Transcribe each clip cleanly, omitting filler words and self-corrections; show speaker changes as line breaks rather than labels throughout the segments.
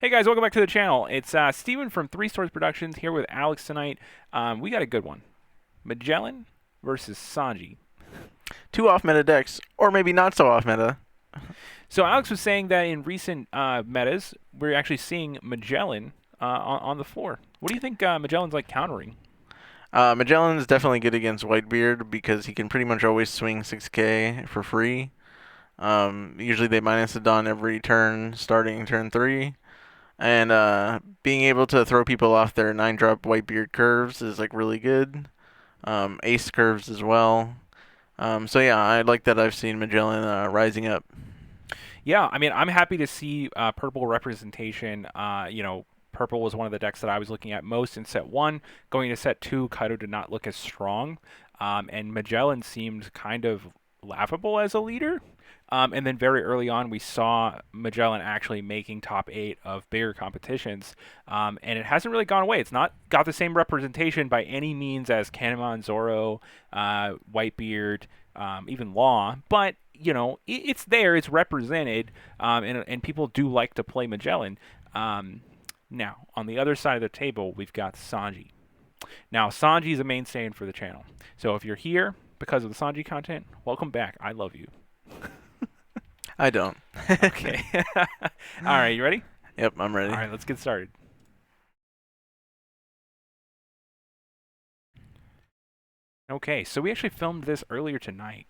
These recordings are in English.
Hey guys, welcome back to the channel. It's Steven from Three Swords Productions here with Alex tonight. We got a good one. Magellan versus Sanji.
Two off-meta decks, or maybe not so off-meta.
So Alex was saying that in recent metas, we're actually seeing Magellan on the floor. What do you think Magellan's like countering?
Magellan is definitely good against Whitebeard because he can pretty much always swing 6k for free. Usually they minus the Dawn every turn, starting turn 3. And being able to throw people off their 9-drop Whitebeard curves is like really good. Ace curves as well. So yeah, I like that I've seen Magellan rising up.
Yeah, I mean, I'm happy to see purple representation. Purple was one of the decks that I was looking at most in set one. Going to set two, Kaido did not look as strong, and Magellan seemed kind of laughable as a leader. And then very early on, we saw Magellan actually making top 8 of bigger competitions, and it hasn't really gone away. It's not got the same representation by any means as Kanamon, Zoro, Whitebeard, even Law, but it's there, it's represented, and people do like to play Magellan. Now, on the other side of the table, we've got Sanji. Now, Sanji is a mainstay for the channel, so if you're here because of the Sanji content, welcome back. I love you.
I don't.
Okay. All right, you ready?
Yep, I'm ready.
All right, let's get started. Okay, so we actually filmed this earlier tonight.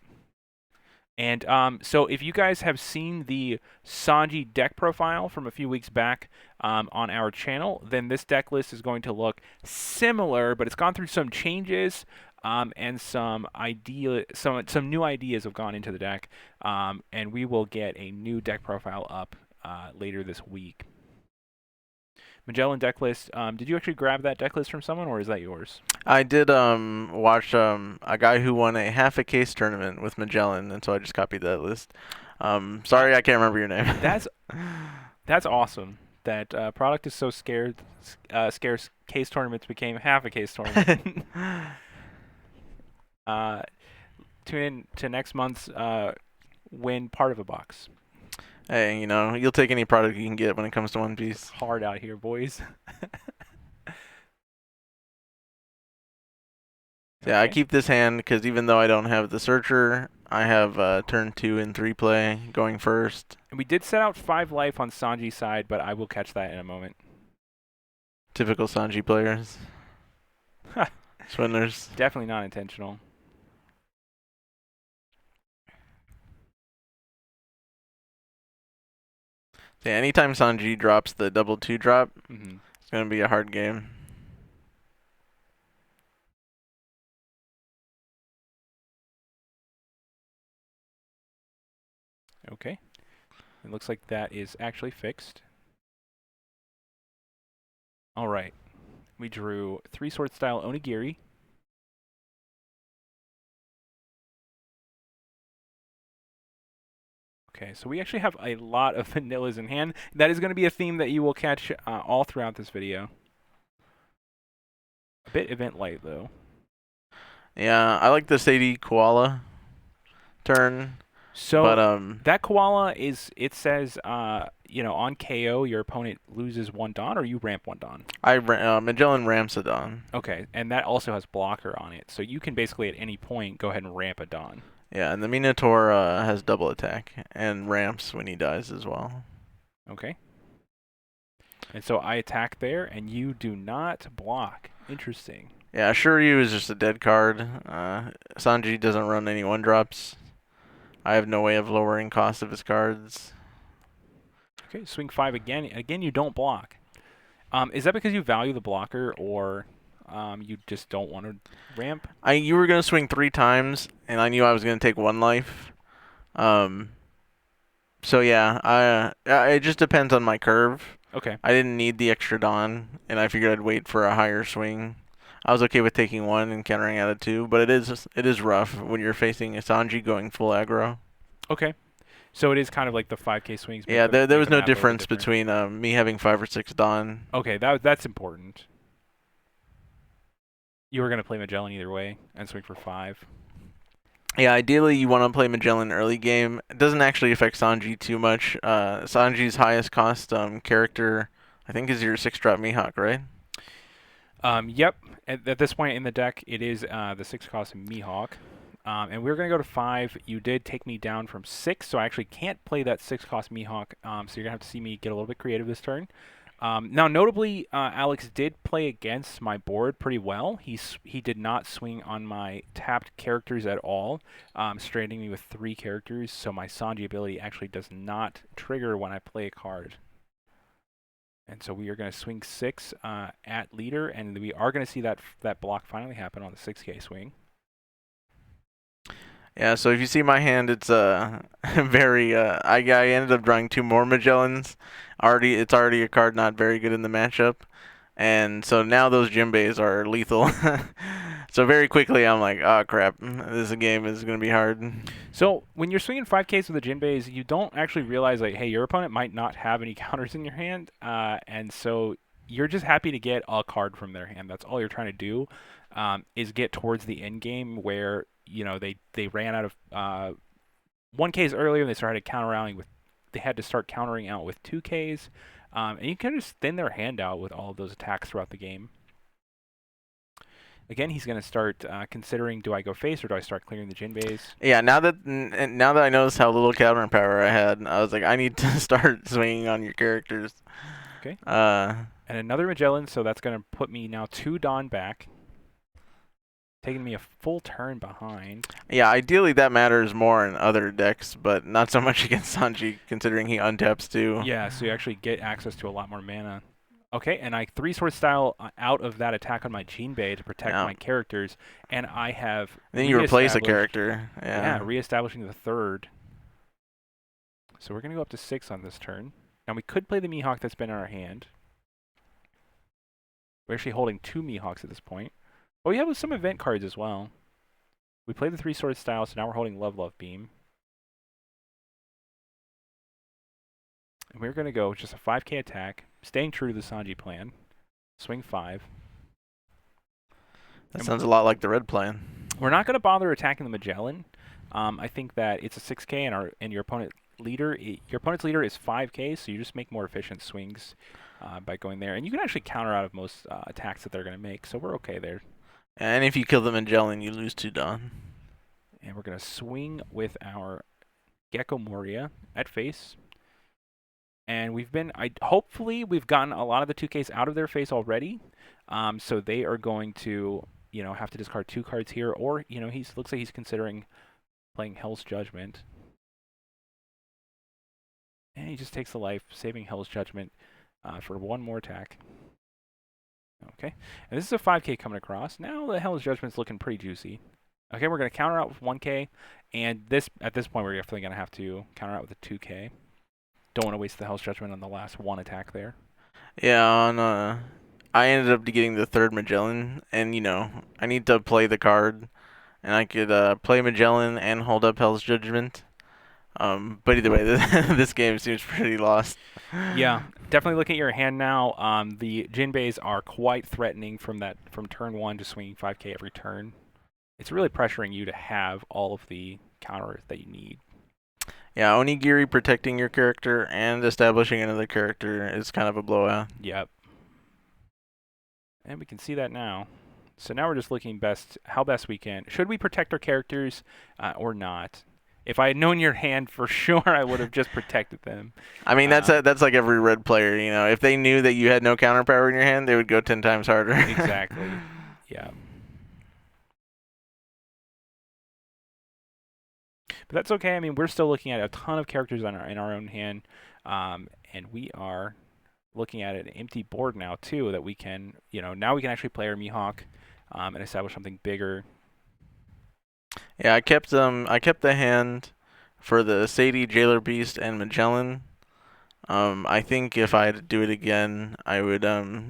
And so if you guys have seen the Sanji deck profile from a few weeks back on our channel, then this deck list is going to look similar, but it's gone through some changes, and some new ideas have gone into the deck, and we will get a new deck profile up later this week. Magellan deck list. Did you actually grab that deck list from someone, or is that yours?
I did watch a guy who won a half a case tournament with Magellan, and so I just copied that list. Sorry, I can't remember your name.
That's awesome. That product is so scarce. Scarce case tournaments became half a case tournament. Tune in to next month's win part of a box.
Hey, you'll take any product you can get when it comes to One Piece.
Hard out here, boys.
Yeah, I keep this hand because even though I don't have the Searcher, I have turn 2 and 3 play going first.
And we did set out 5 life on Sanji's side, but I will catch that in a moment.
Typical Sanji players. Swindlers.
Definitely not intentional.
Yeah, anytime Sanji drops the double 2-drop,
Mm-hmm.
it's going to be a hard game.
Okay. It looks like that is actually fixed. All right. We drew 3-sword style Onigiri. Okay, so we actually have a lot of vanillas in hand. That is going to be a theme that you will catch all throughout this video. A bit event light, though.
Yeah, I like the Sadie Koala turn.
So
but
that koala is, it says, on KO, your opponent loses 1 Dawn, or you ramp 1 Dawn.
Magellan ramps a Dawn.
Okay, and that also has blocker on it. So you can basically at any point go ahead and ramp a Dawn.
Yeah, and the Minotaur has double attack and ramps when he dies as well.
Okay. And so I attack there, and you do not block. Interesting.
Yeah, Shiryu is just a dead card. Sanji doesn't run any 1-drops. I have no way of lowering cost of his cards.
Okay, swing 5 again. Again, you don't block. Is that because you value the blocker, or you just don't want to ramp?
You were going to swing 3 times, and I knew I was going to take 1 life. So yeah, it just depends on my curve.
Okay.
I didn't need the extra Dawn, and I figured I'd wait for a higher swing. I was okay with taking 1 and countering out of 2, but it is rough when you're facing a Sanji going full aggro.
Okay. So it is kind of like the 5k swings.
Yeah, there was no difference between me having 5 or 6 Dawn.
Okay, that's important. You were going to play Magellan either way and swing for 5.
Yeah, ideally you want to play Magellan early game. It doesn't actually affect Sanji too much. Sanji's highest cost character I think is your 6-drop Mihawk, right?
Yep. At this point in the deck, it is the 6 cost Mihawk. And we're going to go to 5. You did take me down from 6, so I actually can't play that 6 cost Mihawk. So you're going to have to see me get a little bit creative this turn. Now, notably, Alex did play against my board pretty well. He did not swing on my tapped characters at all, stranding me with 3 characters. So my Sanji ability actually does not trigger when I play a card. And so we are going to swing 6 at leader, and we are going to see that block finally happen on the 6K swing.
Yeah, so if you see my hand, it's very I ended up drawing 2 more Magellans. It's already a card not very good in the matchup. And so now those Jinbeis are lethal. So very quickly I'm like, oh crap, this game is going to be hard.
So when you're swinging 5Ks with the Jinbeis, you don't actually realize, like, hey, your opponent might not have any counters in your hand, and so you're just happy to get a card from their hand. That's all you're trying to do, is get towards the end game where they ran out of 1Ks earlier, and they started countering with. They had to start countering out with 2Ks, and you can just thin their hand out with all of those attacks throughout the game. Again, he's going to start considering, do I go face or do I start clearing the Jinbeis?
Yeah, now that I noticed how little counter power I had, I was like, I need to start swinging on your characters.
Okay.
Uh,
And another Magellan, so that's going to put me now 2 Dawn back, taking me a full turn behind.
yeah, ideally that matters more in other decks, but not so much against Sanji, considering he untaps too.
Yeah, so you actually get access to a lot more mana. Okay, and I 3-sword style out of that attack on my Jinbei to protect
Yeah.
my characters, and I have
Then you replace a
reestablished-
character.
Yeah,
Yeah.
reestablishing the 3rd. So we're going to go up to 6 on this turn. Now we could play the Mihawk that's been in our hand. We're actually holding 2 Mihawks at this point. Oh, we have some event cards as well. We played the 3-sword style, so now we're holding Love Beam. And we're going to go just a 5K attack, staying true to the Sanji plan. Swing 5.
That sounds a lot like the red plan.
We're not going to bother attacking the Magellan. I think that it's a 6K, and your opponent's leader is 5K, so you just make more efficient swings by going there. And you can actually counter out of most attacks that they're going to make, so we're okay there.
And if you kill the Magellan, you lose 2 Dawn.
And we're going to swing with our Gecko Moria at face. And hopefully we've gotten a lot of the 2Ks out of their face already. So they are going to, have to discard 2 cards here, or, looks like he's considering playing Hell's Judgment. And he just takes the life, saving Hell's Judgment for 1 more attack. Okay, and this is a 5K coming across. Now the Hell's Judgment's looking pretty juicy. Okay, we're going to counter out with 1K, and at this point we're definitely going to have to counter out with a 2K. Don't want to waste the Hell's Judgment on the last 1 attack there.
Yeah, I ended up getting the 3rd Magellan, and I need to play the card, and I could play Magellan and hold up Hell's Judgment. But either way, this game seems pretty lost.
Yeah, definitely looking at your hand now. The Jinbeis are quite threatening from turn 1 to swinging 5K every turn. It's really pressuring you to have all of the counters that you need.
Yeah, Onigiri protecting your character and establishing another character is kind of a blowout.
Yep. And we can see that now. So now we're just looking how best we can. Should we protect our characters or not? If I had known your hand for sure, I would have just protected them.
I mean, that's like every red player, If they knew that you had no counter power in your hand, they would go 10 times harder.
Exactly. Yeah. But that's okay. I mean, we're still looking at a ton of characters in our own hand, and we are looking at an empty board now too. That we can, now we can actually play our Mihawk and establish something bigger.
Yeah, I kept the hand for the Sadie, Jailer Beast, and Magellan. I think if I had to do it again, I would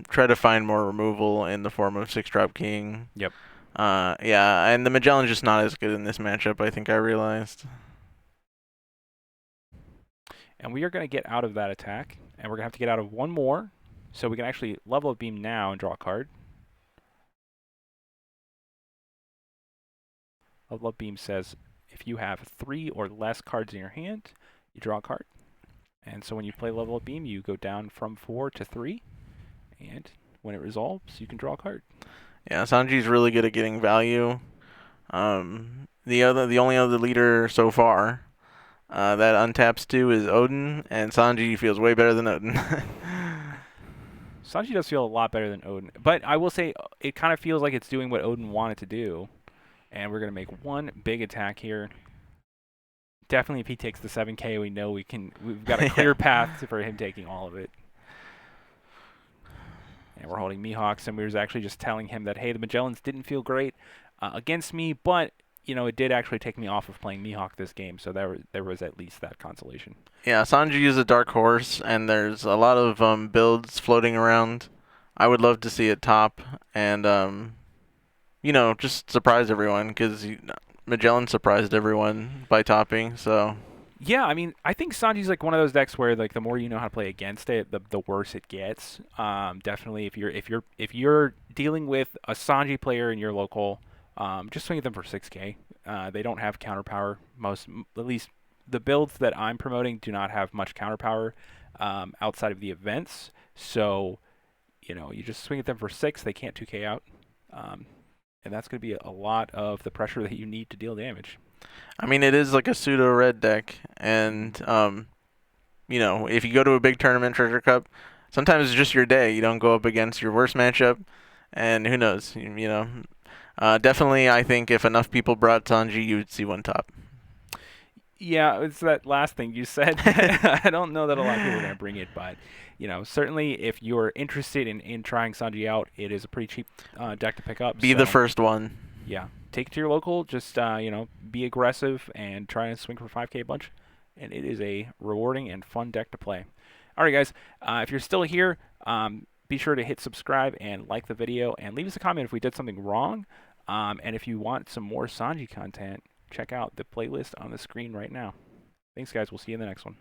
try to find more removal in the form of 6-drop King.
Yep.
Yeah, and the Magellan's just not as good in this matchup, I think I realized.
And we are going to get out of that attack, and we're going to have to get out of 1 more, so we can actually level a beam now and draw a card. Level up beam says if you have 3 or less cards in your hand, you draw a card. And so when you play Level Up Beam, you go down from 4 to 3, and when it resolves, you can draw a card.
Yeah, Sanji's really good at getting value. The only other leader so far that untaps to is Odin, and Sanji feels way better than Odin.
Sanji does feel a lot better than Odin, but I will say it kind of feels like it's doing what Odin wanted to do. And we're gonna make one big attack here. Definitely, if he takes the 7K, we know we've got a clear
Yeah.
path for him taking all of it. And we're holding Mihawks, and we was actually just telling him that, hey, the Magellans didn't feel great against me, but it did actually take me off of playing Mihawk this game, so there was at least that consolation.
Yeah, Sanji is a dark horse, and there's a lot of builds floating around. I would love to see it top, and just surprise everyone because Magellan surprised everyone by topping. So
Yeah, I mean, I think Sanji's like one of those decks where like the more you know how to play against it, the worse it gets. Definitely, if you're dealing with a Sanji player in your local, just swing at them for 6K. They don't have counter power. At least the builds that I'm promoting do not have much counter power outside of the events. So you just swing at them for 6. They can't 2K out, um, and that's going to be a lot of the pressure that you need to deal damage.
I mean, it is like a pseudo red deck, and if you go to a big tournament, Treasure Cup, sometimes it's just your day. You don't go up against your worst matchup, and who knows, definitely, I think if enough people brought Sanji, you would see one top.
Yeah, it's that last thing you said. I don't know that a lot of people are going to bring it, but certainly if you're interested in trying Sanji out, it is a pretty cheap deck to pick up.
Be the
So
first one.
yeah, take it to your local. Just be aggressive and try and swing for 5K a bunch, and it is a rewarding and fun deck to play. All right, guys, if you're still here, be sure to hit subscribe and like the video, and leave us a comment if we did something wrong. And if you want some more Sanji content, check out the playlist on the screen right now. Thanks, guys. We'll see you in the next one.